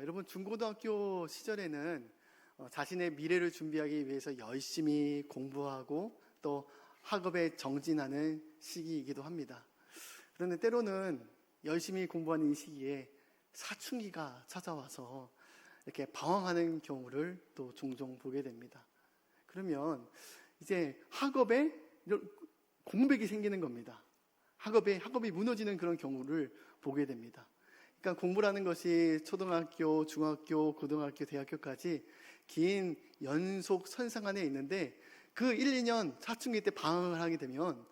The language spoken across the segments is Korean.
여러분 중고등학교 시절에는 자신의 미래를 준비하기 위해서 열심히 공부하고 또 학업에 정진하는 시기이기도 합니다. 그런데 때로는 열심히 공부하는 이 시기에 사춘기가 찾아와서 이렇게 방황하는 경우를 또 종종 보게 됩니다. 그러면 이제 학업에 공백이 생기는 겁니다. 학업이 무너지는 그런 경우를 보게 됩니다. 그러니까 공부라는 것이 초등학교, 중학교, 고등학교, 대학교까지 긴 연속 선상 안에 있는데 그 1, 2년 사춘기 때 방황을 하게 되면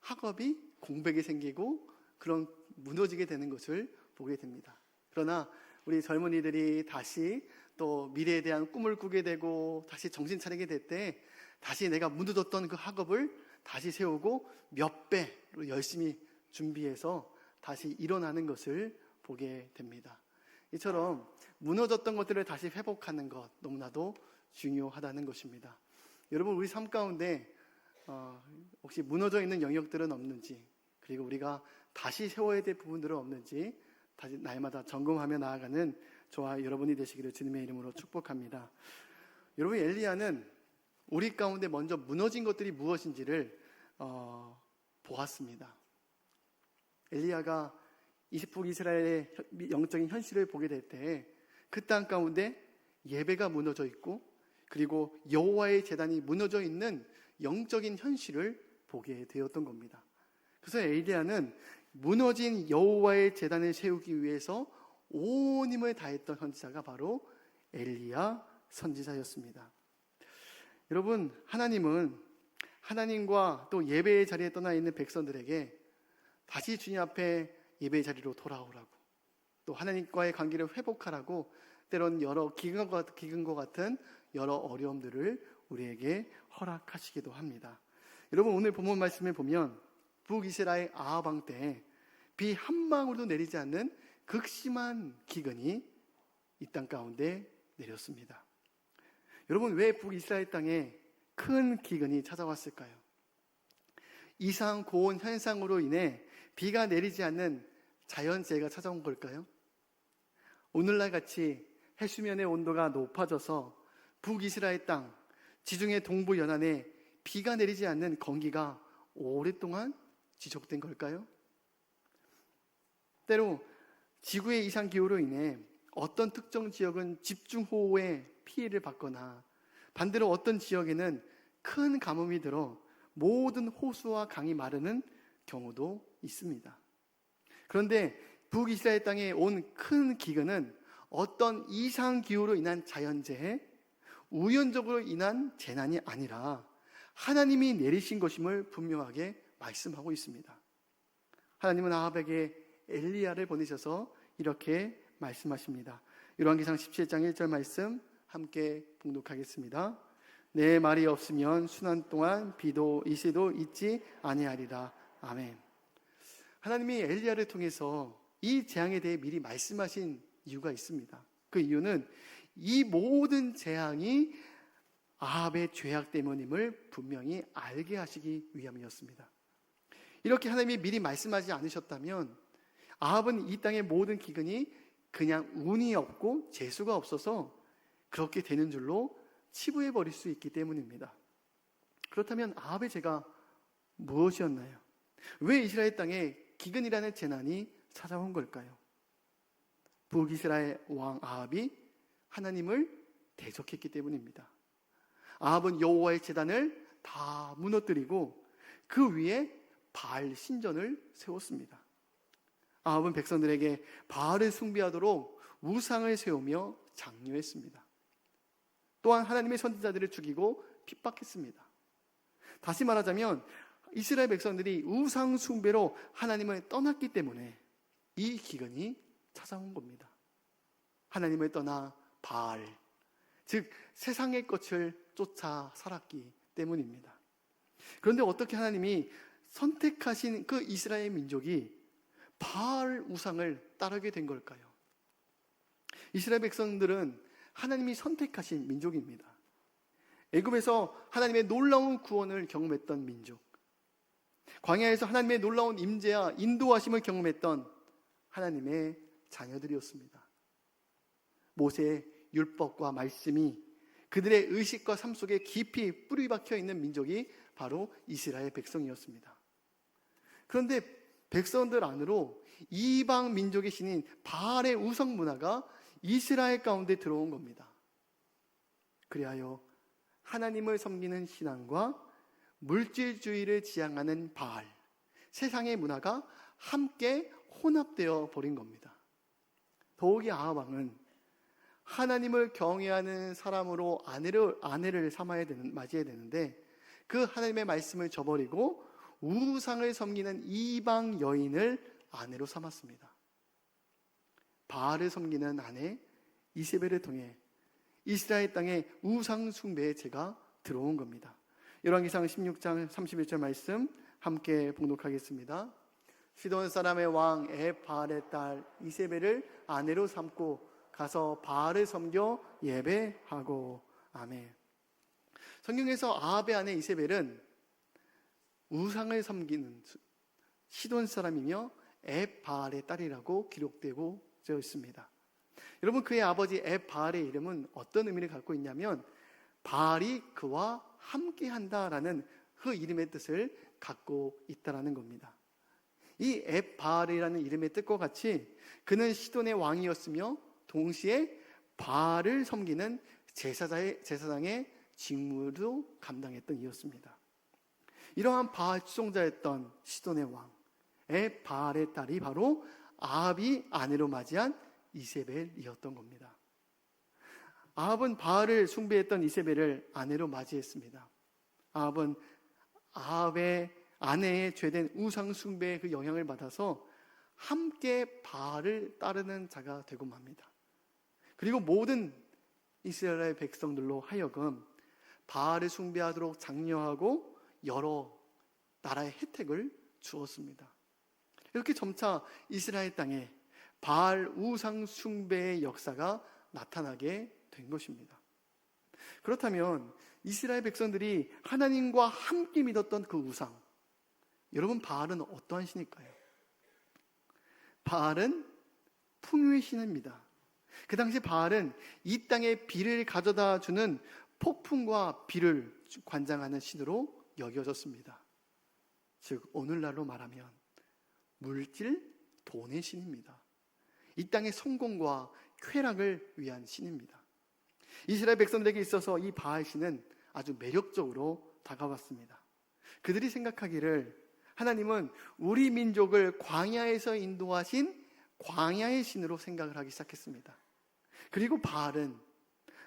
학업이 공백이 생기고 그런 무너지게 되는 것을 보게 됩니다. 그러나 우리 젊은이들이 다시 또 미래에 대한 꿈을 꾸게 되고 다시 정신 차리게 될 때 다시 내가 무너졌던 그 학업을 다시 세우고 몇 배로 열심히 준비해서 다시 일어나는 것을 보게 됩니다. 이처럼 무너졌던 것들을 다시 회복하는 것 너무나도 중요하다는 것입니다. 여러분 우리 삶 가운데 혹시 무너져 있는 영역들은 없는지, 그리고 우리가 다시 세워야 될 부분들은 없는지 다시 날마다 점검하며 나아가는 저와 여러분이 되시기를 주님의 이름으로 축복합니다. 여러분, 엘리야는 우리 가운데 먼저 무너진 것들이 무엇인지를 보았습니다. 엘리야가 20북 이스라엘의 영적인 현실을 보게 될 때 그 땅 가운데 예배가 무너져 있고 그리고 여호와의 제단이 무너져 있는 영적인 현실을 보게 되었던 겁니다. 그래서 엘리야는 무너진 여호와의 제단을 세우기 위해서 온 힘을 다했던 선지자가 바로 엘리야 선지자였습니다. 여러분, 하나님은 하나님과 또 예배의 자리에 떠나 있는 백성들에게 다시 주님 앞에 예배의 자리로 돌아오라고, 또 하나님과의 관계를 회복하라고 때론 여러 기근과 같은 여러 어려움들을 우리에게 허락하시기도 합니다. 여러분, 오늘 본문 말씀을 보면 북이스라엘 아합 왕 때 비 한 방울도 내리지 않는 극심한 기근이 이 땅 가운데 내렸습니다. 여러분, 왜 북이스라엘 땅에 큰 기근이 찾아왔을까요? 이상 고온 현상으로 인해 비가 내리지 않는 자연재해가 찾아온 걸까요? 오늘날 같이 해수면의 온도가 높아져서 북이스라엘 땅, 지중해 동부 연안에 비가 내리지 않는 건기가 오랫동안 지속된 걸까요? 때로 지구의 이상기후로 인해 어떤 특정 지역은 집중호우의 피해를 받거나 반대로 어떤 지역에는 큰 가뭄이 들어 모든 호수와 강이 마르는 경우도 있습니다. 그런데 북이스라엘 땅에 온 큰 기근은 어떤 이상기후로 인한 자연재해, 우연적으로 인한 재난이 아니라 하나님이 내리신 것임을 분명하게 말씀하고 있습니다. 하나님은 아합에게 엘리야를 보내셔서 이렇게 말씀하십니다. 요한계시록 17장 1절 말씀 함께 봉독하겠습니다. 내 말이 없으면 수년 동안 비도 이시도 있지 아니하리라. 아멘. 하나님이 엘리야를 통해서 이 재앙에 대해 미리 말씀하신 이유가 있습니다. 그 이유는 이 모든 재앙이 아합의 죄악 때문임을 분명히 알게 하시기 위함이었습니다. 이렇게 하나님이 미리 말씀하지 않으셨다면 아합은 이 땅의 모든 기근이 그냥 운이 없고 재수가 없어서 그렇게 되는 줄로 치부해 버릴 수 있기 때문입니다. 그렇다면 아합의 죄가 무엇이었나요? 왜 이스라엘 땅에 기근이라는 재난이 찾아온 걸까요? 북이스라엘 왕 아합이 하나님을 대적했기 때문입니다. 아합은 여호와의 제단을 다 무너뜨리고 그 위에 바알 신전을 세웠습니다. 아합은 백성들에게 바알을 숭배하도록 우상을 세우며 장려했습니다. 또한 하나님의 선지자들을 죽이고 핍박했습니다. 다시 말하자면 이스라엘 백성들이 우상 숭배로 하나님을 떠났기 때문에 이 기근이 찾아온 겁니다. 하나님을 떠나 바알, 즉 세상의 것을 쫓아 살았기 때문입니다. 그런데 어떻게 하나님이 선택하신 그 이스라엘 민족이 바알 우상을 따르게 된 걸까요? 이스라엘 백성들은 하나님이 선택하신 민족입니다. 애굽에서 하나님의 놀라운 구원을 경험했던 민족, 광야에서 하나님의 놀라운 임재와 인도하심을 경험했던 하나님의 자녀들이었습니다. 모세의 율법과 말씀이 그들의 의식과 삶 속에 깊이 뿌리 박혀 있는 민족이 바로 이스라엘 백성이었습니다. 그런데 백성들 안으로 이방 민족의 신인 바알의 우상 문화가 이스라엘 가운데 들어온 겁니다. 그리하여 하나님을 섬기는 신앙과 물질주의를 지향하는 바알, 세상의 문화가 함께 혼합되어 버린 겁니다. 더욱이 아합 왕은 하나님을 경외하는 사람으로 아내를 맞이해야 되는데 그 하나님의 말씀을 저버리고 우상을 섬기는 이방 여인을 아내로 삼았습니다. 바알을 섬기는 아내 이세벨을 통해 이스라엘 땅에 우상 숭배의 죄가 들어온 겁니다. 열왕기상 16장 31절 말씀 함께 봉독하겠습니다. 시돈 사람의 왕 바알의 딸 이세벨을 아내로 삼고 가서 바알을 섬겨 예배하고. 아멘. 성경에서 아합의 아내 이세벨은 우상을 섬기는 시돈 사람이며 바알의 딸이라고 기록되고 있습니다. 여러분, 그의 아버지 바알의 이름은 어떤 의미를 갖고 있냐면 바알이 그와 함께한다라는 그 이름의 뜻을 갖고 있다라는 겁니다. 이 바알이라는 이름의 뜻과 같이 그는 시돈의 왕이었으며 동시에 바알을 섬기는 제사장의 직무도 감당했던 이였습니다. 이러한 바알 추종자였던 시돈의 왕 바알의 딸이 바로 아합이 아내로 맞이한 이세벨이었던 겁니다. 아합은 바알을 숭배했던 이세벨을 아내로 맞이했습니다. 아합은 아합의 아내의 죄된 우상 숭배의 그 영향을 받아서 함께 바알을 따르는 자가 되고 맙니다. 그리고 모든 이스라엘 백성들로 하여금 바알을 숭배하도록 장려하고 여러 나라의 혜택을 주었습니다. 이렇게 점차 이스라엘 땅에 바알 우상 숭배의 역사가 나타나게 된 것입니다. 그렇다면 이스라엘 백성들이 하나님과 함께 믿었던 그 우상, 여러분, 바알은 어떠한 신일까요? 바알은 풍요의 신입니다. 그 당시 바알은 이 땅에 비를 가져다 주는 폭풍과 비를 관장하는 신으로 여겨졌습니다. 즉 오늘날로 말하면 물질, 돈의 신입니다. 이 땅의 성공과 쾌락을 위한 신입니다. 이스라엘 백성들에게 있어서 이 바알 신은 아주 매력적으로 다가왔습니다. 그들이 생각하기를 하나님은 우리 민족을 광야에서 인도하신 광야의 신으로 생각을 하기 시작했습니다. 그리고 바알은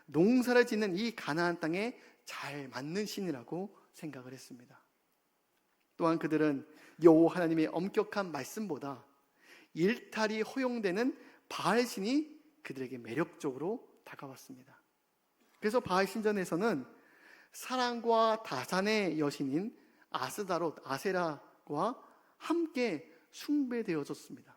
농사를 짓는 이 가나안 땅에 잘 맞는 신이라고 생각을 했습니다. 또한 그들은 여호와 하나님의 엄격한 말씀보다 일탈이 허용되는 바알 신이 그들에게 매력적으로 다가왔습니다. 그래서 바알 신전에서는 사랑과 다산의 여신인 아세라와 함께 숭배되어졌습니다.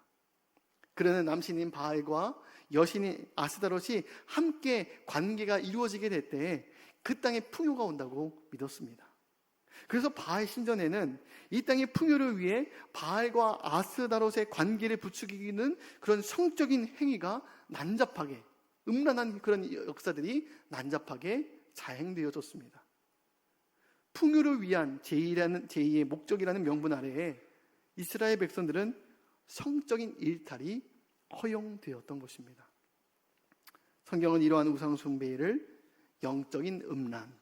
그러는 남신인 바알과 여신인 아스다롯이 함께 관계가 이루어지게 될 때 그 땅에 풍요가 온다고 믿었습니다. 그래서 바알 신전에는 이 땅의 풍요를 위해 바알과 아스다롯의 관계를 부추기는 그런 성적인 행위가 난잡하게, 음란한 그런 역사들이 난잡하게 자행되어졌습니다. 풍요를 위한 제2의 목적이라는 명분 아래에 이스라엘 백성들은 성적인 일탈이 허용되었던 것입니다. 성경은 이러한 우상 숭배를 영적인 음란,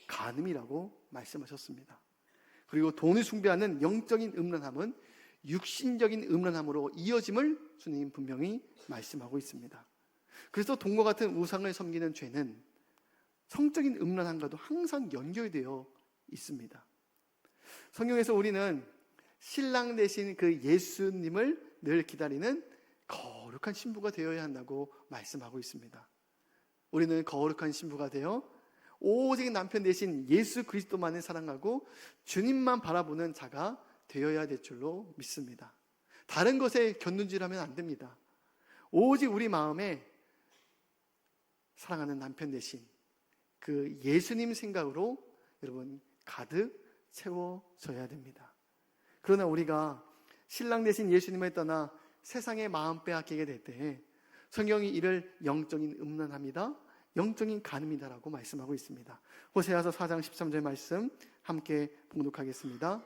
간음이라고 말씀하셨습니다. 그리고 돈을 숭배하는 영적인 음란함은 육신적인 음란함으로 이어짐을 주님 분명히 말씀하고 있습니다. 그래서 돈과 같은 우상을 섬기는 죄는 성적인 음란함과도 항상 연결되어 있습니다. 성경에서 우리는 신랑 되신 그 예수님을 늘 기다리는 거룩한 신부가 되어야 한다고 말씀하고 있습니다. 우리는 거룩한 신부가 되어 오직 남편 되신 예수 그리스도만을 사랑하고 주님만 바라보는 자가 되어야 될 줄로 믿습니다. 다른 것에 곁눈질하면 안 됩니다. 오직 우리 마음에 사랑하는 남편 되신 그 예수님 생각으로 여러분 가득 채워져야 됩니다. 그러나 우리가 신랑 되신 예수님을 떠나 세상의 마음 빼앗기게 될 때 성경이 이를 영적인 음란함이다, 영적인 간음이다라고 말씀하고 있습니다. 호세아서 4장 13절 말씀 함께 봉독하겠습니다.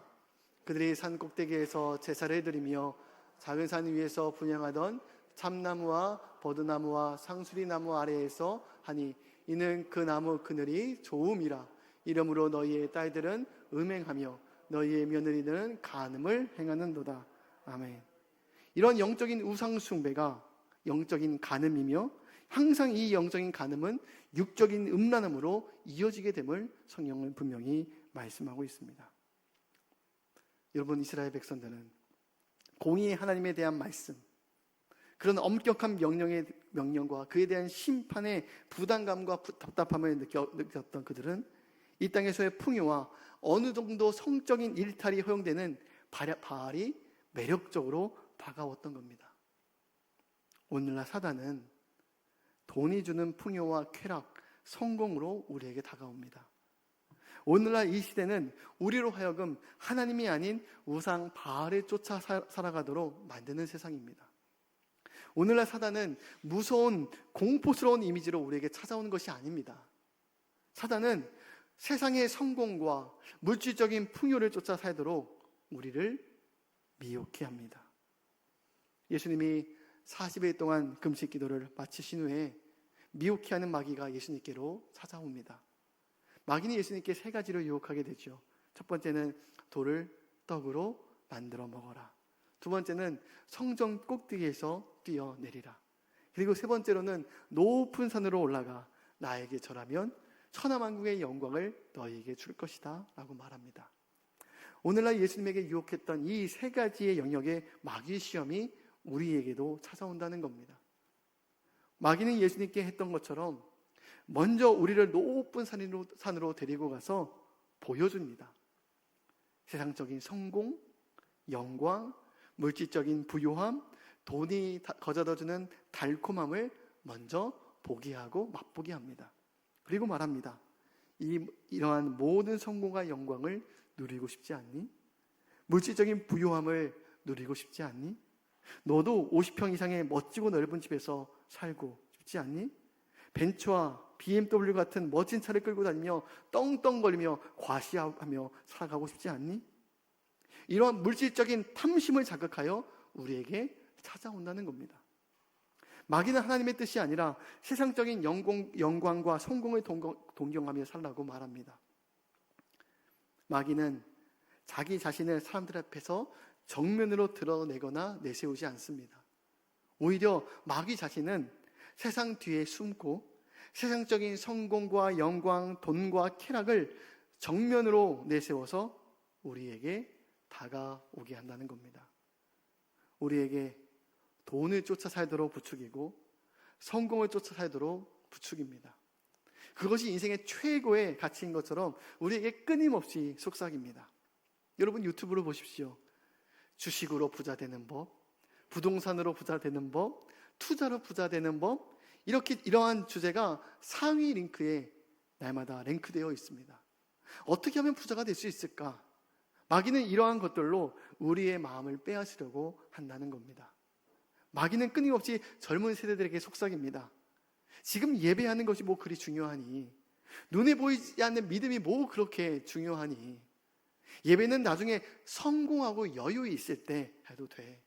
그들이 산 꼭대기에서 제사를 드리며 작은 산 위에서 분향하던 참나무와 버드나무와 상수리나무 아래에서 하니 이는 그 나무 그늘이 좋음이라. 이러므로 너희의 딸들은 음행하며 너희의 며느리들은 간음을 행하는도다. 아멘. 이런 영적인 우상 숭배가 영적인 간음이며 항상 이 영적인 간음은 육적인 음란함으로 이어지게 됨을 성경은 분명히 말씀하고 있습니다. 여러분, 이스라엘 백성들은 공의의 하나님에 대한 말씀, 그런 엄격한 명령과 그에 대한 심판의 부담감과 답답함을 느꼈던 그들은 이 땅에서의 풍요와 어느 정도 성적인 일탈이 허용되는 바알이 매력적으로 다가왔던 겁니다. 오늘날 사단은 돈이 주는 풍요와 쾌락, 성공으로 우리에게 다가옵니다. 오늘날 이 시대는 우리로 하여금 하나님이 아닌 우상 바알을 쫓아 살아가도록 만드는 세상입니다. 오늘날 사단은 무서운 공포스러운 이미지로 우리에게 찾아오는 것이 아닙니다. 사단은 세상의 성공과 물질적인 풍요를 쫓아 살도록 우리를 미혹해 합니다. 예수님이 40일 동안 금식 기도를 마치신 후에 미혹해 하는 마귀가 예수님께로 찾아옵니다. 마귀는 예수님께 세 가지로 유혹하게 되죠. 첫 번째는 돌을 떡으로 만들어 먹어라. 두 번째는 성전 꼭대기에서 뛰어내리라. 그리고 세 번째로는 높은 산으로 올라가 나에게 절하면 천하만국의 영광을 너희에게 줄 것이다 라고 말합니다. 오늘날 예수님에게 유혹했던 이 세 가지의 영역의 마귀의 시험이 우리에게도 찾아온다는 겁니다. 마귀는 예수님께 했던 것처럼 먼저 우리를 높은 산으로 데리고 가서 보여줍니다. 세상적인 성공, 영광, 물질적인 부요함, 돈이 거저다주는 달콤함을 먼저 보게 하고 맛보게 합니다. 그리고 말합니다. 이러한 모든 성공과 영광을 누리고 싶지 않니? 물질적인 부요함을 누리고 싶지 않니? 너도 50평 이상의 멋지고 넓은 집에서 살고 싶지 않니? 벤츠와 BMW 같은 멋진 차를 끌고 다니며 떵떵거리며 과시하며 살아가고 싶지 않니? 이러한 물질적인 탐심을 자극하여 우리에게 찾아온다는 겁니다. 마귀는 하나님의 뜻이 아니라 세상적인 영광과 성공을 동경하며 살라고 말합니다. 마귀는 자기 자신을 사람들 앞에서 정면으로 드러내거나 내세우지 않습니다. 오히려 마귀 자신은 세상 뒤에 숨고 세상적인 성공과 영광, 돈과 쾌락을 정면으로 내세워서 우리에게 다가오게 한다는 겁니다. 우리에게 돈을 쫓아 살도록 부추기고 성공을 쫓아 살도록 부추깁니다. 그것이 인생의 최고의 가치인 것처럼 우리에게 끊임없이 속삭입니다. 여러분, 유튜브로 보십시오. 주식으로 부자 되는 법, 부동산으로 부자 되는 법, 투자로 부자 되는 법, 이러한 주제가 상위 링크에 날마다 랭크되어 있습니다. 어떻게 하면 부자가 될 수 있을까? 마귀는 이러한 것들로 우리의 마음을 빼앗으려고 한다는 겁니다. 마귀는 끊임없이 젊은 세대들에게 속삭입니다. 지금 예배하는 것이 뭐 그리 중요하니? 눈에 보이지 않는 믿음이 뭐 그렇게 중요하니? 예배는 나중에 성공하고 여유 있을 때 해도 돼.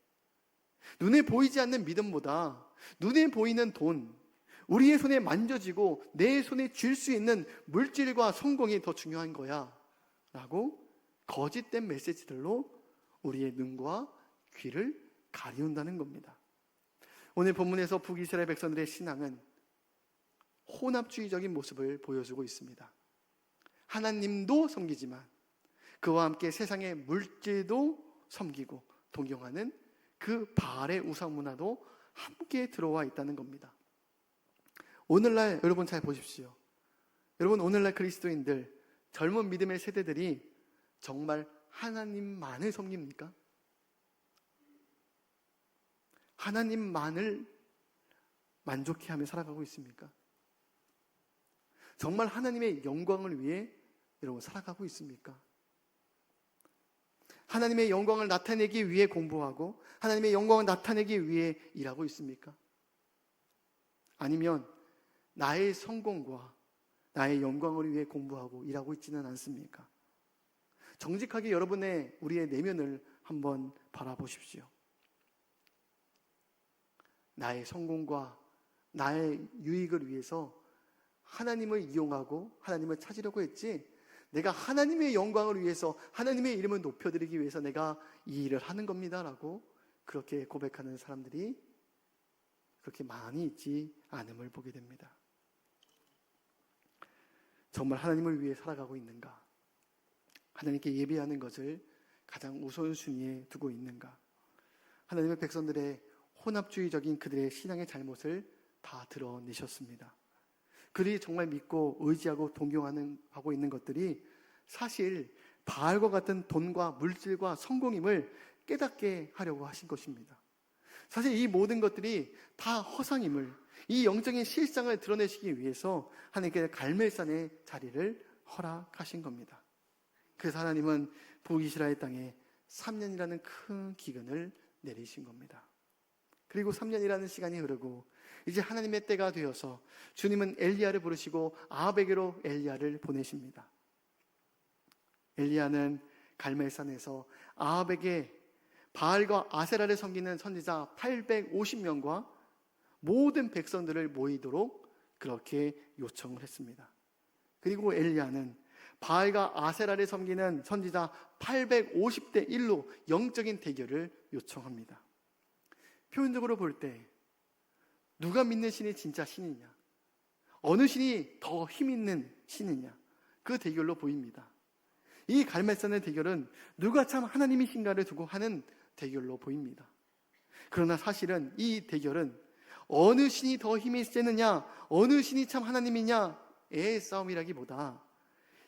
눈에 보이지 않는 믿음보다 눈에 보이는 돈, 우리의 손에 만져지고 내 손에 쥘 수 있는 물질과 성공이 더 중요한 거야 라고 거짓된 메시지들로 우리의 눈과 귀를 가리운다는 겁니다. 오늘 본문에서 북이스라엘 백성들의 신앙은 혼합주의적인 모습을 보여주고 있습니다. 하나님도 섬기지만 그와 함께 세상의 물질도 섬기고 동경하는 그 바알의 우상 문화도 함께 들어와 있다는 겁니다. 오늘날 여러분 잘 보십시오. 여러분, 오늘날 그리스도인들, 젊은 믿음의 세대들이 정말 하나님만을 섬깁니까? 하나님만을 만족해하며 살아가고 있습니까? 정말 하나님의 영광을 위해 여러분 살아가고 있습니까? 하나님의 영광을 나타내기 위해 공부하고 하나님의 영광을 나타내기 위해 일하고 있습니까? 아니면 나의 성공과 나의 영광을 위해 공부하고 일하고 있지는 않습니까? 정직하게 우리의 내면을 한번 바라보십시오. 나의 성공과 나의 유익을 위해서 하나님을 이용하고 하나님을 찾으려고 했지, 내가 하나님의 영광을 위해서 하나님의 이름을 높여드리기 위해서 내가 이 일을 하는 겁니다 라고 그렇게 고백하는 사람들이 그렇게 많이 있지 않음을 보게 됩니다. 정말 하나님을 위해 살아가고 있는가? 하나님께 예배하는 것을 가장 우선순위에 두고 있는가? 하나님의 백성들의 혼합주의적인 그들의 신앙의 잘못을 다 드러내셨습니다. 그들이 정말 믿고 의지하고 동경하고 있는 것들이 사실 바알과 같은 돈과 물질과 성공임을 깨닫게 하려고 하신 것입니다. 사실 이 모든 것들이 다 허상임을, 이 영적인 실상을 드러내시기 위해서 하나님께 갈멜산의 자리를 허락하신 겁니다. 그래서 하나님은 북이스라엘 땅에 3년이라는 큰 기근을 내리신 겁니다. 그리고 3년이라는 시간이 흐르고 이제 하나님의 때가 되어서 주님은 엘리야를 부르시고 아합에게로 엘리야를 보내십니다. 엘리야는 갈멜산에서 아합에게 바알과 아세라를 섬기는 선지자 850명과 모든 백성들을 모이도록 그렇게 요청을 했습니다. 그리고 엘리야는 바알과 아세라를 섬기는 선지자 850대 1로 영적인 대결을 요청합니다. 표현적으로 볼 때 누가 믿는 신이 진짜 신이냐, 어느 신이 더 힘있는 신이냐, 그 대결로 보입니다. 이 갈멜산의 대결은 누가 참 하나님이신가를 두고 하는 대결로 보입니다. 그러나 사실은 이 대결은 어느 신이 더 힘이 세느냐, 어느 신이 참 하나님이냐의 싸움이라기보다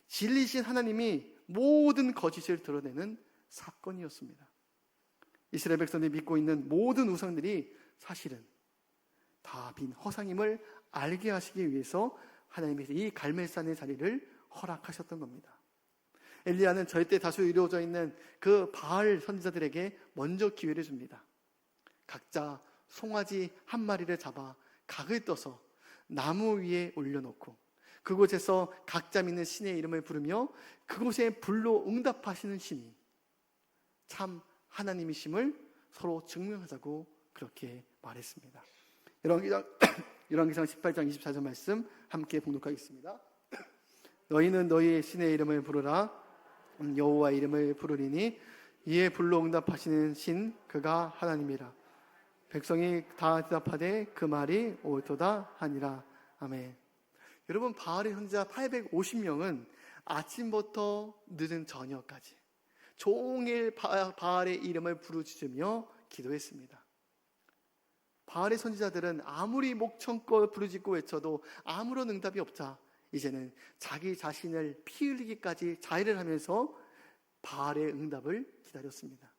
진리신 하나님이 모든 거짓을 드러내는 사건이었습니다. 이스라엘 백성들이 믿고 있는 모든 우상들이 사실은 다 빈 허상임을 알게 하시기 위해서 하나님께서 이 갈멜산의 자리를 허락하셨던 겁니다. 엘리야는 절대 다수 이루어져 있는 그 바알 선지자들에게 먼저 기회를 줍니다. 각자 송아지 한 마리를 잡아 각을 떠서 나무 위에 올려놓고 그곳에서 각자 믿는 신의 이름을 부르며 그곳에 불로 응답하시는 신이 참 하나님이심을 서로 증명하자고 그렇게 말했습니다. 열왕기상 18장 24절 말씀 함께 봉독하겠습니다. 너희는 너희의 신의 이름을 부르라. 여호와 이름을 부르리니 이에 불로 응답하시는 신 그가 하나님이라. 백성이 다 대답하되 그 말이 옳도다 하니라. 아멘. 여러분, 바알의 선지자 850명은 아침부터 늦은 저녁까지 종일 바알의 이름을 부르짖으며 기도했습니다. 바알의 선지자들은 아무리 목청껏 부르짖고 외쳐도 아무런 응답이 없자 이제는 자기 자신을 피 흘리기까지 자해를 하면서 바알의 응답을 기다렸습니다.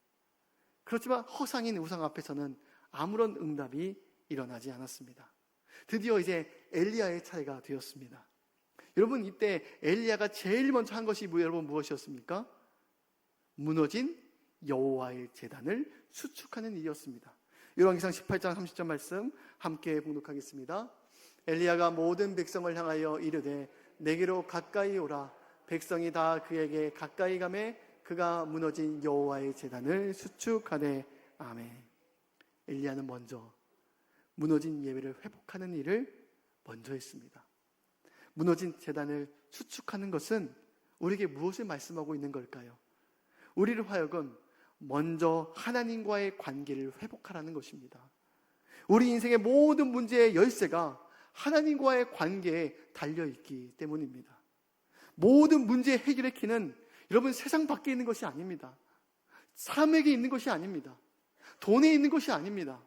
그렇지만 허상인 우상 앞에서는 아무런 응답이 일어나지 않았습니다. 드디어 이제 엘리야의 차례가 되었습니다. 여러분, 이때 엘리야가 제일 먼저 한 것이 여러분 무엇이었습니까? 무너진 여호와의 제단을 수축하는 일이었습니다. 열왕기상 18장 30절 말씀 함께 봉독하겠습니다. 엘리야가 모든 백성을 향하여 이르되 내게로 가까이 오라. 백성이 다 그에게 가까이 가매 그가 무너진 여호와의 제단을 수축하되 아멘. 엘리야는 먼저 무너진 예배를 회복하는 일을 먼저 했습니다. 무너진 제단을 수축하는 것은 우리에게 무엇을 말씀하고 있는 걸까요? 우리를 하여금 먼저 하나님과의 관계를 회복하라는 것입니다. 우리 인생의 모든 문제의 열쇠가 하나님과의 관계에 달려있기 때문입니다. 모든 문제의 해결의 키는 여러분 세상 밖에 있는 것이 아닙니다. 사람에게 있는 것이 아닙니다. 돈에 있는 것이 아닙니다.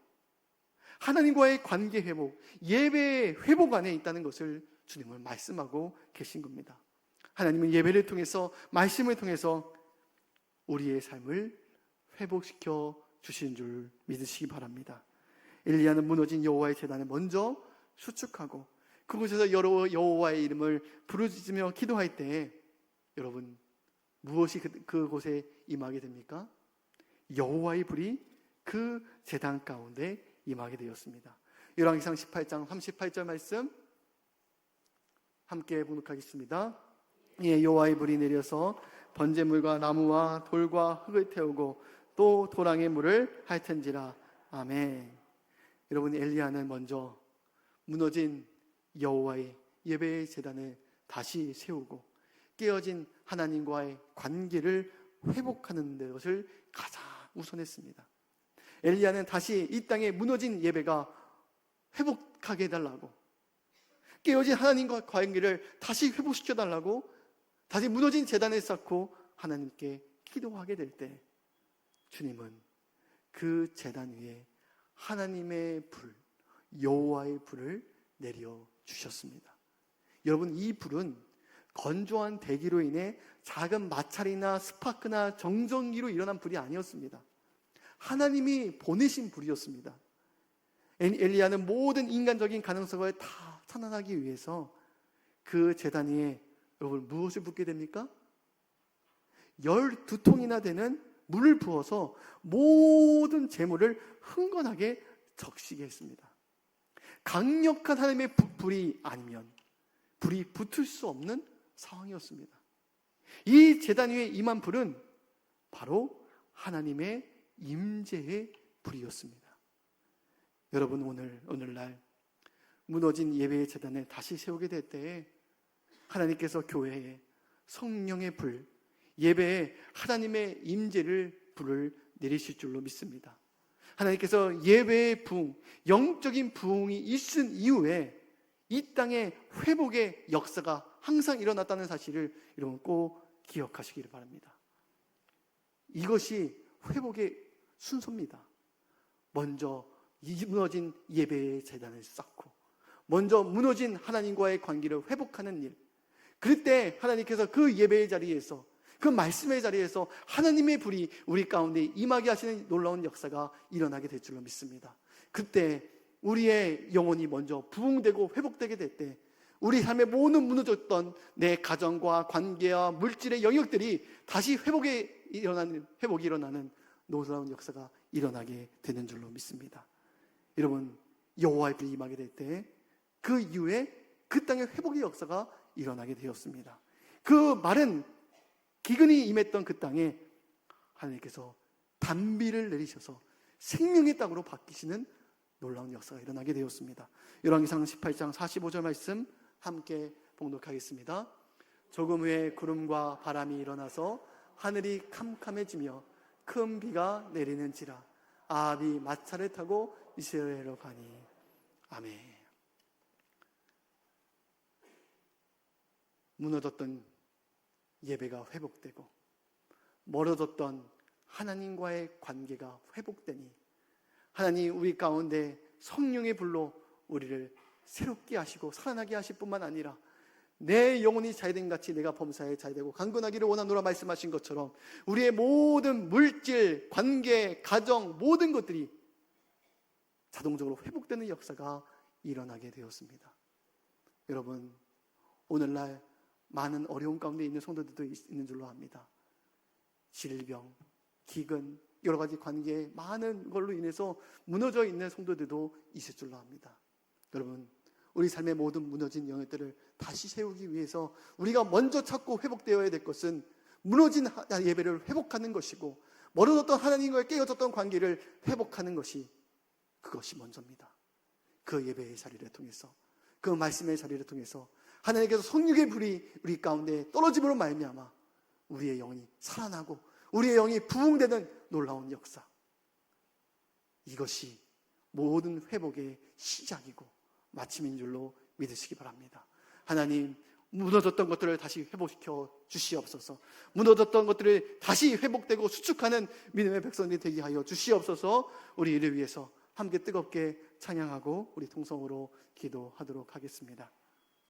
하나님과의 관계 회복, 예배의 회복 안에 있다는 것을 주님은 말씀하고 계신 겁니다. 하나님은 예배를 통해서, 말씀을 통해서 우리의 삶을 회복시켜 주시는 줄 믿으시기 바랍니다. 엘리야는 무너진 여호와의 제단을 먼저 수축하고 그곳에서 여호와의 이름을 부르짖으며 기도할 때 여러분 무엇이 그곳에 임하게 됩니까? 여호와의 불이 그 제단 가운데 임하게 되었습니다. 열왕기상 18장 38절 말씀 함께 봉독하겠습니다. 예, 여호와의 불이 내려서 번제물과 나무와 돌과 흙을 태우고 또 도랑의 물을 핥은지라. 아멘. 여러분, 엘리야는 먼저 무너진 여호와의 예배의 제단을 다시 세우고 깨어진 하나님과의 관계를 회복하는 것을 가장 우선했습니다. 엘리야는 다시 이 땅에 무너진 예배가 회복하게 해달라고, 깨어진 하나님과 관계를 다시 회복시켜달라고 다시 무너진 제단을 쌓고 하나님께 기도하게 될 때 주님은 그 제단 위에 하나님의 불, 여호와의 불을 내려주셨습니다. 여러분, 이 불은 건조한 대기로 인해 작은 마찰이나 스파크나 정전기로 일어난 불이 아니었습니다. 하나님이 보내신 불이었습니다. 엘리야는 모든 인간적인 가능성을 다 차단하기 위해서 그 제단 위에 여러분 무엇을 붓게 됩니까? 12통이나 되는 물을 부어서 모든 재물을 흥건하게 적시게 했습니다. 강력한 하나님의 불이 아니면 불이 붙을 수 없는 상황이었습니다. 이 제단 위에 임한 불은 바로 하나님의 임재의 불이었습니다. 여러분, 오늘날 무너진 예배의 제단을 다시 세우게 될 때에 하나님께서 교회에 성령의 불, 예배에 하나님의 임재를 불을 내리실 줄로 믿습니다. 하나님께서 예배의 부흥, 영적인 부흥이 있은 이후에 이 땅에 회복의 역사가 항상 일어났다는 사실을 여러분 꼭 기억하시기를 바랍니다. 이것이 회복의 순서입니다. 먼저 무너진 예배의 제단을 쌓고, 먼저 무너진 하나님과의 관계를 회복하는 일, 그럴 때 하나님께서 그 예배의 자리에서, 그 말씀의 자리에서 하나님의 불이 우리 가운데 임하게 하시는 놀라운 역사가 일어나게 될 줄로 믿습니다. 그때 우리의 영혼이 먼저 부흥되고 회복되게 될 때 우리 삶의 모든 무너졌던 내 가정과 관계와 물질의 영역들이 다시 회복이 일어나는 놀라운 역사가 일어나게 되는 줄로 믿습니다. 여러분, 여호와의 불이 임하게 될 때 그 이후에 그 땅의 회복의 역사가 일어나게 되었습니다. 그 마른 기근이 임했던 그 땅에 하나님께서 단비를 내리셔서 생명의 땅으로 바뀌시는 놀라운 역사가 일어나게 되었습니다. 열왕기상 18장 45절 말씀 함께 봉독하겠습니다. 조금 후에 구름과 바람이 일어나서 하늘이 캄캄해지며 큰 비가 내리는지라. 아합이 마차를 타고 이스라엘로 가니. 아멘. 무너졌던 예배가 회복되고 멀어졌던 하나님과의 관계가 회복되니 하나님 우리 가운데 성령의 불로 우리를 새롭게 하시고 살아나게 하실 뿐만 아니라 내 영혼이 자유된 같이 내가 범사에 자유되고 강건하기를 원하노라 말씀하신 것처럼 우리의 모든 물질, 관계, 가정 모든 것들이 자동적으로 회복되는 역사가 일어나게 되었습니다. 여러분, 오늘날 많은 어려움 가운데 있는 성도들도 있는 줄로 압니다. 질병, 기근, 여러 가지 관계에 많은 걸로 인해서 무너져 있는 성도들도 있을 줄로 압니다. 여러분, 우리 삶의 모든 무너진 영역들을 다시 세우기 위해서 우리가 먼저 찾고 회복되어야 될 것은 무너진 예배를 회복하는 것이고 멀어졌던 하나님과의 깨어졌던 관계를 회복하는 것이 그것이 먼저입니다. 그 예배의 자리를 통해서, 그 말씀의 자리를 통해서 하나님께서 성령의 불이 우리 가운데 떨어짐으로 말미암아 우리의 영이 살아나고 우리의 영이 부흥되는 놀라운 역사, 이것이 모든 회복의 시작이고 마침인 줄로 믿으시기 바랍니다. 하나님, 무너졌던 것들을 다시 회복시켜 주시옵소서. 무너졌던 것들을 다시 회복되고 수축하는 믿음의 백성들이 되게 하여 주시옵소서. 우리 이를 위해서 함께 뜨겁게 찬양하고 우리 통성으로 기도하도록 하겠습니다.